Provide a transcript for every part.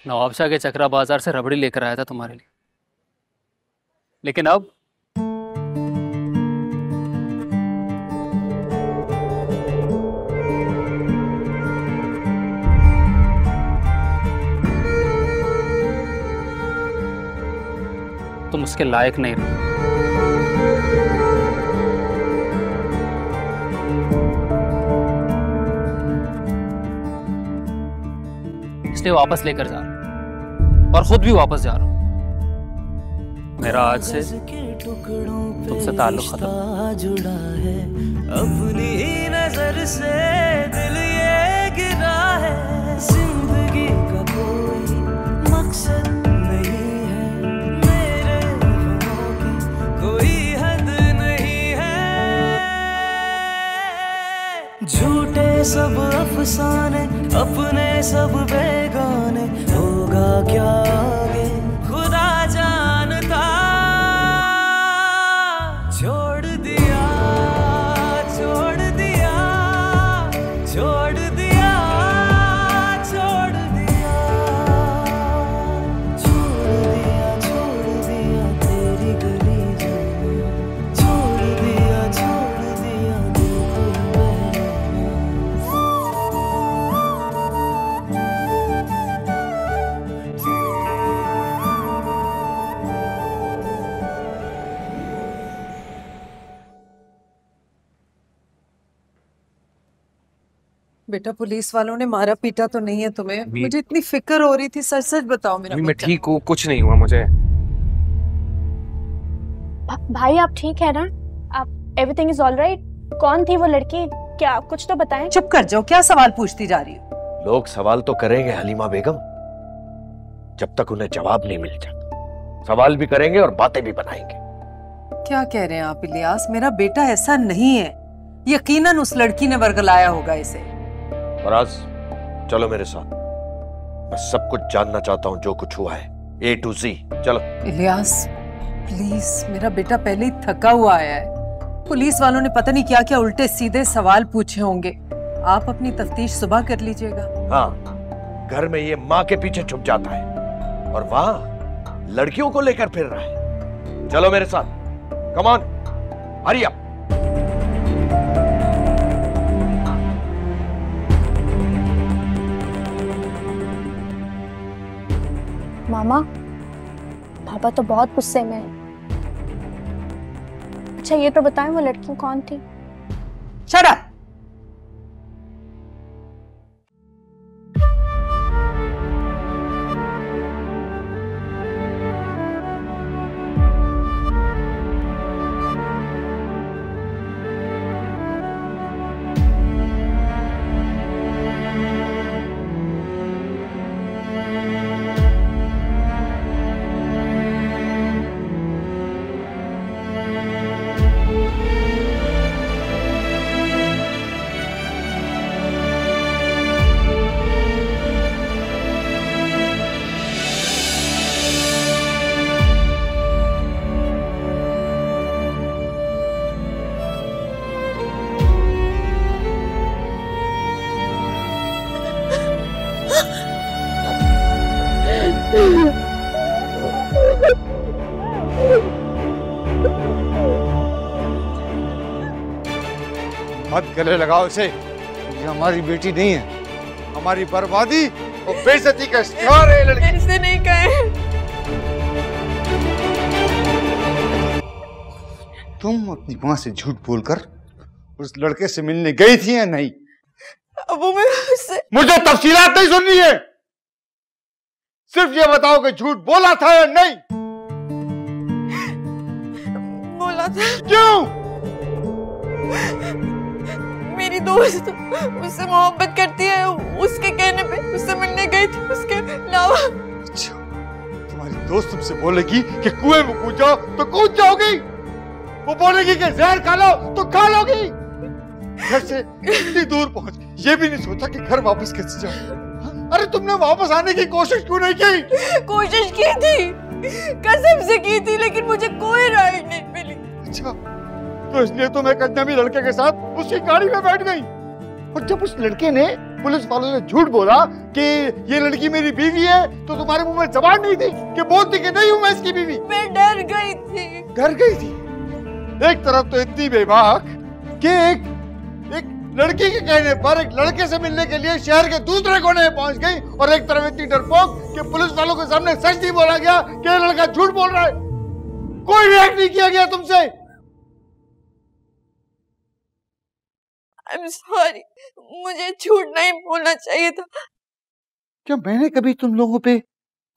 नवाबशाह के चकरा बाजार से रबड़ी लेकर आया था तुम्हारे लिए, लेकिन अब तुम उसके लायक नहीं रहे। इसलिए वापस लेकर जा रहा हूं और खुद भी वापस जा रहा हूं। मेरा आज से तुमसे ताल्लुक खत्म। जुड़ा है अपनी नजर से दिल ये गिरा है, जिंदगी का कोई मकसद नहीं है, मेरे गमों की कोई हद नहीं है। झूठे सब अफसाने, अपने सब बेगाने, होगा क्या आगे खुदा जानता। छोड़ दिया, छोड़ दिया, छोड़ दिया, छोड़ दिया, छोड़ दिया, छोड़ दिया तेरी गली जाना, छोड़ दिया, छोड़ दिया दिल को बेटा, पुलिस वालों ने मारा पीटा तो नहीं है तुम्हें? मुझे इतनी फिक्र हो रही थी, सच सच बताओ मेरा मैं ठीक हूँ, कुछ नहीं हुआ मुझे। भाई आप ठीक है ना? आप एवरीथिंग इज ऑलराइट? कौन थी वो लड़की, क्या कुछ तो बताएं। चुप कर जाओ, क्या सवाल पूछती जा रही हो? लोग सवाल तो करेंगे हलीमा बेगम, जब तक उन्हें जवाब नहीं मिल जाता। सवाल भी करेंगे और बातें भी बनाएंगे। क्या कह रहे हैं आप इलियास? मेरा बेटा ऐसा नहीं है, यकीनन उस लड़की ने वर्गलाया होगा इसे। फराज, चलो मेरे साथ, मैं सब कुछ जानना चाहता हूँ जो कुछ हुआ है, A to Z। चलो। इलियास प्लीज, मेरा बेटा पहले ही थका हुआ आया है, पुलिस वालों ने पता नहीं क्या क्या उल्टे सीधे सवाल पूछे होंगे। आप अपनी तफ्तीश सुबह कर लीजिएगा। हाँ, घर में ये माँ के पीछे छुप जाता है और वहाँ लड़कियों को लेकर फिर रहा है। चलो मेरे साथ, कम ऑन, हरी अप। मामा, पापा तो बहुत गुस्से में है। अच्छा ये तो बताएं वो लड़की कौन थी? Shut up. मत गले लगाओ इसे, ये हमारी बेटी नहीं है, हमारी बर्बादी और बेइज्जती का शिकार है लड़की। ऐसे नहीं कहे। तुम अपनी माँ से झूठ बोलकर उस लड़के से मिलने गई थी या नहीं? वो मैं उससे... मुझे तफसीलात नहीं सुननी है, सिर्फ ये बताओ कि झूठ बोला था या नहीं। बोला था। क्यों? मेरी दोस्त उससे मोहब्बत करती है, उसके कहने पे उससे मिलने गई थी, उसके अलावा। अच्छा, तुम्हारी दोस्त तुमसे बोलेगी कि कुएं में कूद जाओ तो कूद जाओगी, वो बोलेगी कि जहर खा लो तो खा लोगी। घर से इतनी दूर पहुंच ये भी नहीं सोचा कि घर वापस कैसे जाओ। अरे तुमने वापस आने की कोशिश क्यों नहीं की? कोशिश की थी, कसम से की थी, लेकिन मुझे कोई राय नहीं मिली। अच्छा, तो इसलिए तुम एक अजनबी लड़के के साथ उसकी गाड़ी में बैठ गई, और जब उस लड़के ने पुलिस वालों ने झूठ बोला कि ये लड़की मेरी बीवी है, तो तुम्हारे मुंह में जबान नहीं थी कि बोलती कि नहीं हूं मैं इसकी बीवी? मैं डर गई थी। डर गई थी? एक तरफ तो इतनी बेबाक कि एक लड़की के कहने पर एक लड़के से मिलने के लिए शहर के दूसरे कोने में पहुंच गई, और एक तरफ इतनी डरपोक कि पुलिस वालों के सामने सच नहीं बोला गया कि ये लड़का झूठ बोल रहा है। कोई रिएक्ट नहीं किया गया तुमसे। I'm sorry, मुझे झूठ नहीं बोलना चाहिए था। क्या मैंने कभी तुम लोगों पे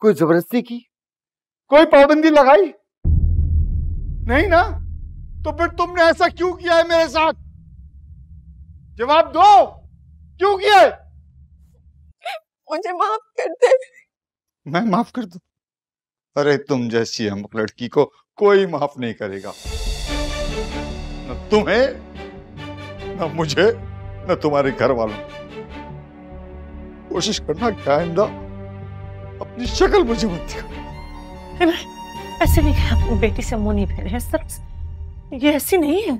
कोई जबरदस्ती की, कोई पाबंदी लगाई? नहीं ना? तो फिर तुमने ऐसा क्यों किया है मेरे साथ? जवाब दो, क्यों किया है? मुझे माफ कर दे। मैं माफ कर दूं? अरे तुम जैसी अमुक लड़की को कोई माफ नहीं करेगा, न तुम्हें, न मुझे, न तुम्हारे घर वालों। कोशिश करना क्या आइंदा अपनी शक्ल मुझे मत दिखा। ऐसे नहीं है, अपनी बेटी से मुंह नहीं फेरे इस तरह से। ये ऐसी नहीं है।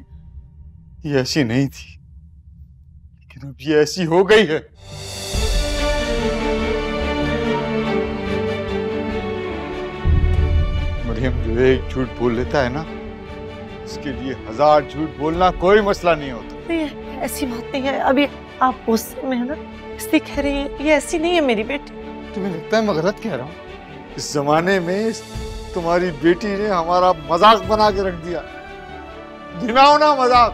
ये ऐसी नहीं थी, लेकिन अब ये ऐसी हो गई है। मरियम जो एक झूठ बोल लेता है ना, इसके लिए 1000 झूठ बोलना कोई मसला नहीं होता। नहीं, ऐसी बात नहीं है। अभी आप गुस्से में है ना, इसलिए कह रही है। ये ऐसी नहीं है मेरी बेटी। तुम्हें लगता है मैं गलत कह रहा हूँ? इस जमाने में तुम्हारी बेटी ने हमारा मजाक बना के रख दिया, घिनौना मजाक।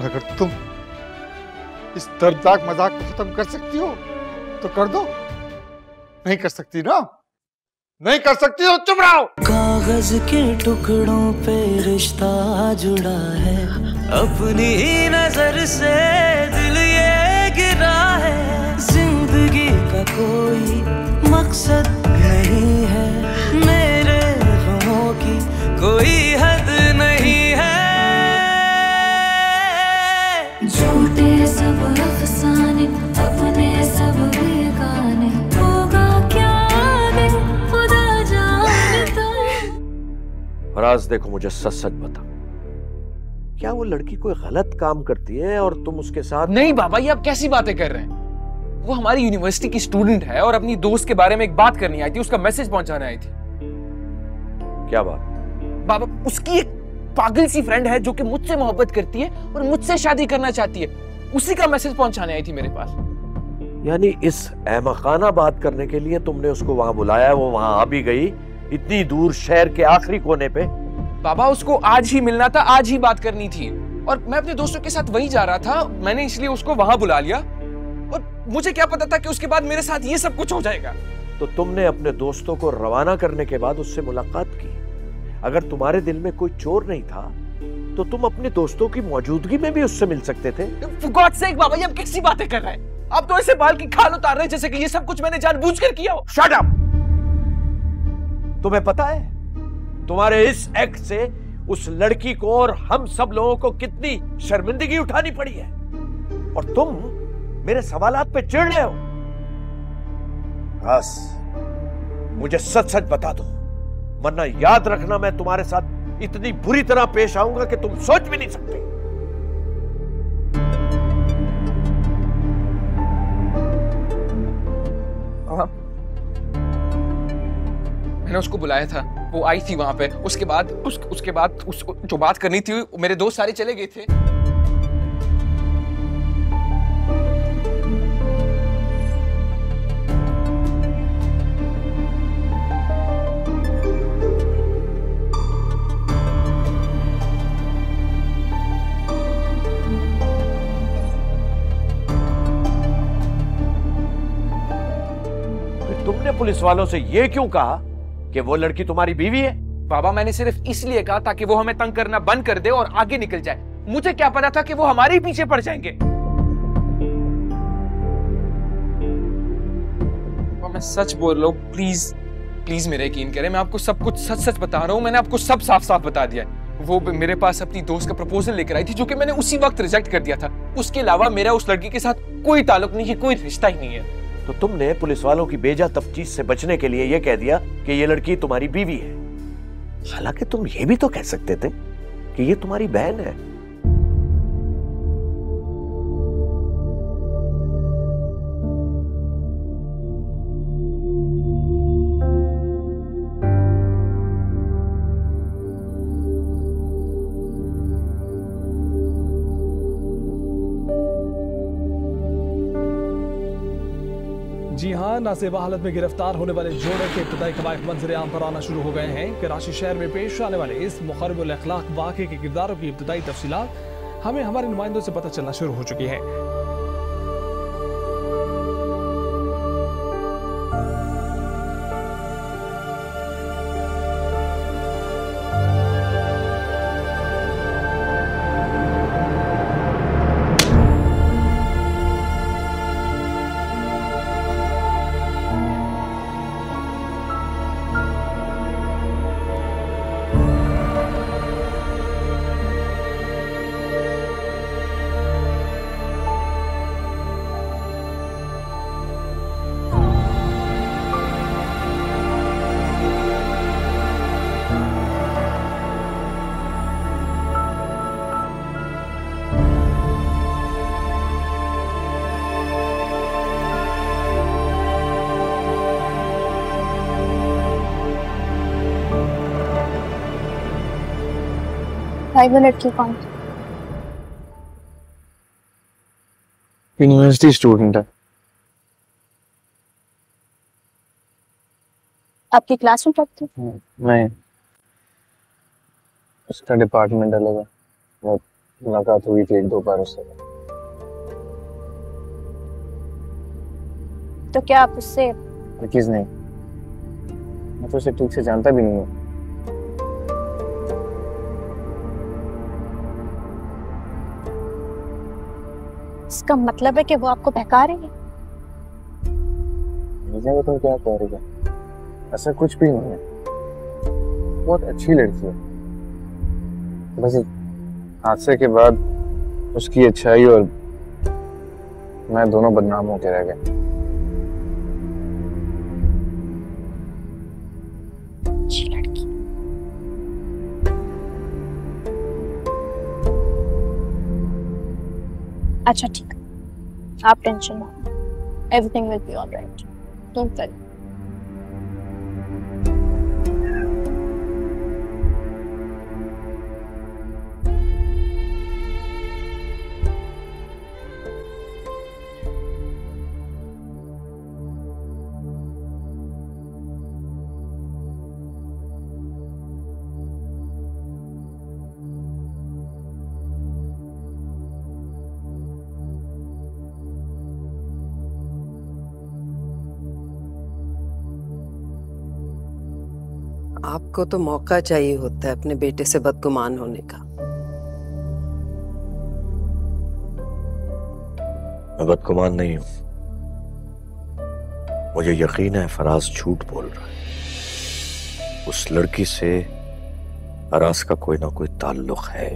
अगर तुम इस दर्दनाक मजाक को खत्म कर सकती हो तो कर दो। नहीं कर सकती ना? नहीं कर सकती तो चुप रहो। कागज के टुकड़ों पे रिश्ता जुड़ा है, अपनी ही नजर से दिल ये गिरा है। जिंदगी का कोई मकसद नहीं है, मेरे गमों की कोई हद नहीं है। झूठे सब अफसाने, अपने सब बेगाने, होगा क्या आगे खुदा जानता। फराज देखो, मुझे सच सच बता, क्या वो लड़की कोई गलत काम करती है और तुम उसके साथ? नहीं बाबा, ये आप कैसी बातें कर रहे हैं? वो हमारी यूनिवर्सिटी की स्टूडेंट है और अपनी दोस्त के बारे में एक बात करनी आई थी, उसका मैसेज पहुंचाने आई थी। क्या बात? बाबा, उसकी एक पागल सी फ्रेंड है जो कि मुझसे मोहब्बत करती है और मुझसे शादी करना चाहती है। उसी का मैसेज पहुंचाने आई थी मेरे पास। यानी इस अहमकाना बात करने के लिए तुमने उसको वहां बुलाया, वो वहां आ भी गई, इतनी दूर शहर के आखिरी कोने पे? बाबा, उसको आज ही मिलना था, आज ही बात करनी थी, और मैं अपने दोस्तों के साथ वहीं जा रहा था। मैंने इसलिए उसको वहां बुला लिया, और मुझे क्या पता था कि उसके बाद मेरे साथ ये सब कुछ हो जाएगा। तो तुमने अपने दोस्तों को रवाना करने के बाद उससे मुलाकात की। अगर तुम्हारे दिल में कोई चोर नहीं था तो तुम अपने दोस्तों की मौजूदगी में भी उससे मिल सकते थे। For God's sake, बाबा, ये आप कैसी बातें कर रहे हैं? आप तो ऐसे बाल की खाल उतार रहे हैं जैसे कि ये सब कुछ मैंने जानबूझकर किया हो। Shut up! तुम्हें पता है तुम्हारे इस एक्ट से उस लड़की को और हम सब लोगों को कितनी शर्मिंदगी उठानी पड़ी है, और तुम मेरे सवालात पे चिढ़ रहे हो। बस मुझे सच सच बता दो, वरना याद रखना मैं तुम्हारे साथ इतनी बुरी तरह पेश आऊंगा कि तुम सोच भी नहीं सकते। मैंने उसको बुलाया था, वो आई थी वहां पे। उसके बाद जो बात करनी थी, मेरे दोस्त सारे चले गए थे। तुमने पुलिस वालों से यह क्यों कहा कि वो लड़की तुम्हारी बीवी है? बाबा, मैंने सिर्फ इसलिए कहा ताकि वो हमें तंग करना बंद कर दे और आगे निकल जाए। मुझे क्या पता था कि वो हमारे ही पीछे पड़ जाएंगे। मैं सच बोल रहा हूँ, प्लीज प्लीज मेरा यकीन करें। मैं आपको सब कुछ सच सच बता रहा हूँ। मैंने आपको सब साफ साफ बता दिया है। वो मेरे पास अपनी दोस्त का प्रपोजल लेकर आई थी, जो कि मैंने उसी वक्त रिजेक्ट कर दिया था। उसके अलावा मेरा उस लड़की के साथ कोई ताल्लुक नहीं है, कोई रिश्ता ही नहीं है। तो तुमने पुलिस वालों की बेजा तफ्तीश से बचने के लिए यह कह दिया कि ये लड़की तुम्हारी बीवी है, हालांकि तुम ये भी तो कह सकते थे कि ये तुम्हारी बहन है। जी हां, नासेबा हालत में गिरफ्तार होने वाले जोड़े के इब्तिदाई कबाइह मंजर आम पर आना शुरू हो गए हैं। कराची शहर में पेश आने वाले इस मुखरबुल अखलाक वाक़े के किरदारों की इब्तिदाई तफसीलात हमें हमारे नुमाइंदों से पता चलना शुरू हो चुकी है। भाई वो लड़की कौन? यूनिवर्सिटी स्टूडेंट है। आपकी क्लास में पढ़ती है? नहीं, उसका डिपार्टमेंट अलग है। वो मुलाकात हुई थी 1-2 बार उससे। तो क्या आप उससे? किस नहीं, मैं तो उसे ठीक से जानता भी नहीं हूँ। इसका मतलब है कि वो आपको बहका रही है? मुझे तो क्या कह रही है, ऐसा कुछ भी नहीं है। बहुत अच्छी लड़की है, बस हादसे के बाद उसकी अच्छाई और मैं दोनों बदनाम होकर रह गए। अच्छी लड़की। अच्छा ठीक है, आप टेंशन ना लो, everything will be alright, don't worry. आपको तो मौका चाहिए होता है अपने बेटे से बदगुमान होने का। मैं बदगुमान नहीं हूं, मुझे यकीन है फराज झूठ बोल रहा है। उस लड़की से फराज का कोई ना कोई ताल्लुक है।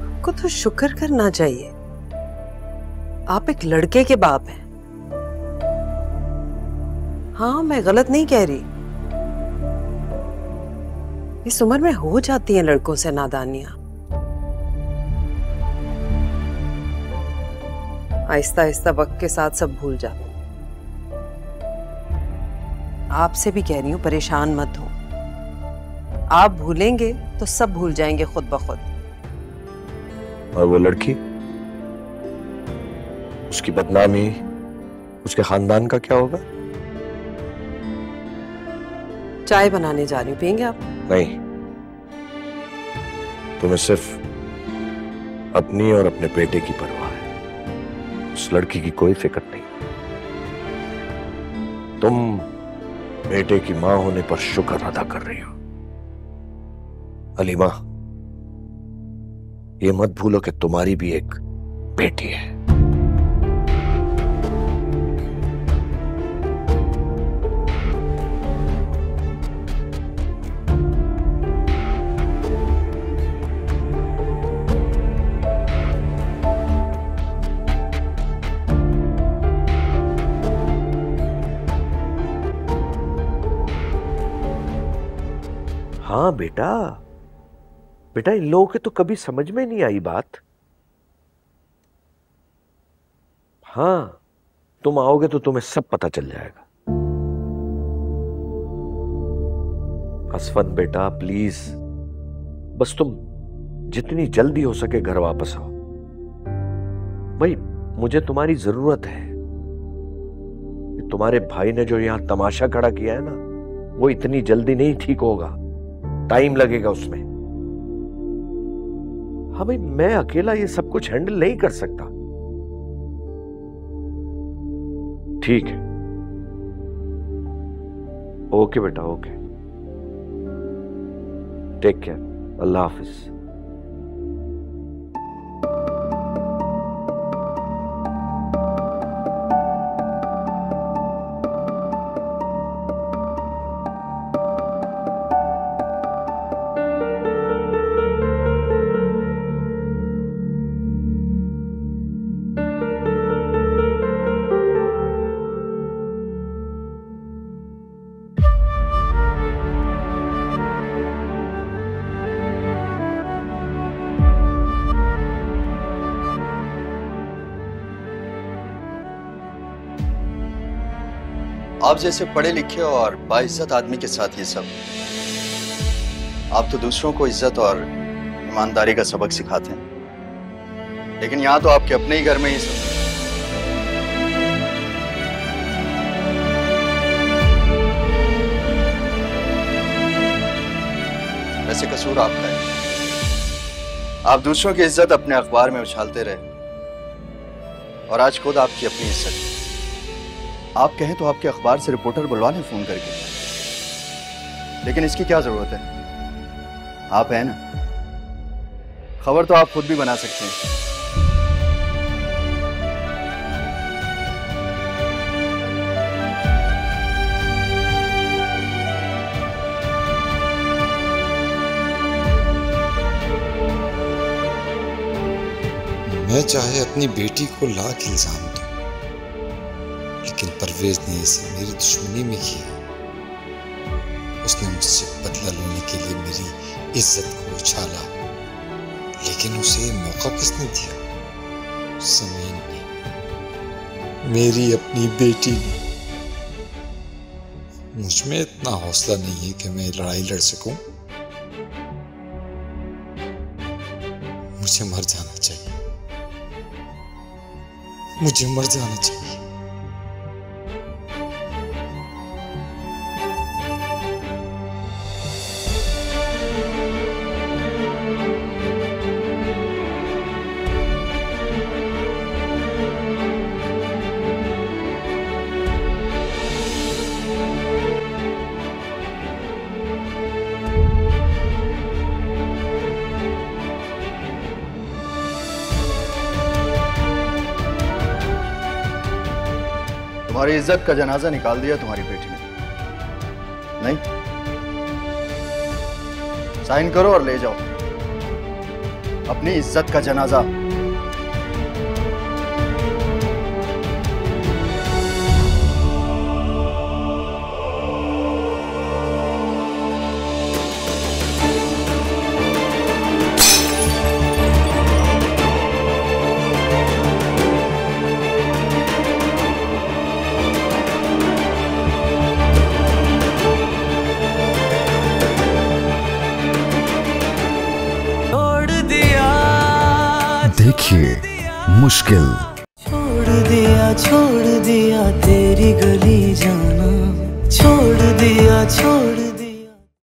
आपको तो शुक्र करना चाहिए, आप एक लड़के के बाप हैं। हाँ, मैं गलत नहीं कह रही, इस उम्र में हो जाती हैं लड़कों से नादानियां। आहिस्ता आहिस्ता वक्त के साथ सब भूल जाते। आपसे भी कह रही हूं, परेशान मत हो। आप भूलेंगे तो सब भूल जाएंगे खुद ब खुद। और वो लड़की, उसकी बदनामी, उसके खानदान का क्या होगा? चाय बनाने जा रही हूँ, पियेंगे आप? नहीं, तुम्हें सिर्फ अपनी और अपने बेटे की परवाह है, उस लड़की की कोई फिक्र नहीं। तुम बेटे की मां होने पर शुक्र अदा कर रही हो। हलीमा, ये मत भूलो कि तुम्हारी भी एक बेटी है। हाँ बेटा, बेटा इन लोगों के तो कभी समझ में नहीं आई बात। हाँ, तुम आओगे तो तुम्हें सब पता चल जाएगा। असफन बेटा प्लीज, बस तुम जितनी जल्दी हो सके घर वापस आओ। भाई मुझे तुम्हारी जरूरत है। तुम्हारे भाई ने जो यहाँ तमाशा खड़ा किया है ना, वो इतनी जल्दी नहीं ठीक होगा, टाइम लगेगा उसमें। हाँ भाई, मैं अकेला ये सब कुछ हैंडल नहीं कर सकता। ठीक है, ओके बेटा, ओके, टेक केयर, अल्लाह हाफिज। आप जैसे पढ़े लिखे और बाइज्जत आदमी के साथ ये सब, आप तो दूसरों को इज्जत और ईमानदारी का सबक सिखाते हैं, लेकिन यहाँ तो आपके अपने ही घर में ये सब। वैसे कसूर आपका है, आप दूसरों की इज्जत अपने अखबार में उछालते रहे और आज खुद आपकी अपनी इज्जत। आप कहें तो आपके अखबार से रिपोर्टर बुलवा लें फोन करके, लेकिन इसकी क्या जरूरत है? आप हैं ना, खबर तो आप खुद भी बना सकते हैं। मैं चाहे अपनी बेटी को लाख इल्जाम दूं, लेकिन परवेज ने इसे मेरी दुश्मनी में किया। उसने मुझसे बदला लेने के लिए मेरी इज्जत को उछाला, लेकिन उसे मौका किसने दिया? ज़मीन ने, मेरी अपनी बेटी ने। मुझ में इतना हौसला नहीं है कि मैं लड़ाई लड़ सकूं। मुझे मर जाना चाहिए, मुझे मर जाना चाहिए। तुम्हारी इज्जत का जनाजा निकाल दिया तुम्हारी बेटी ने, नहीं? साइन करो और ले जाओ अपनी इज्जत का जनाजा। देखिए मुश्किल। छोड़ दिया तेरी गली जाना, छोड़ दिया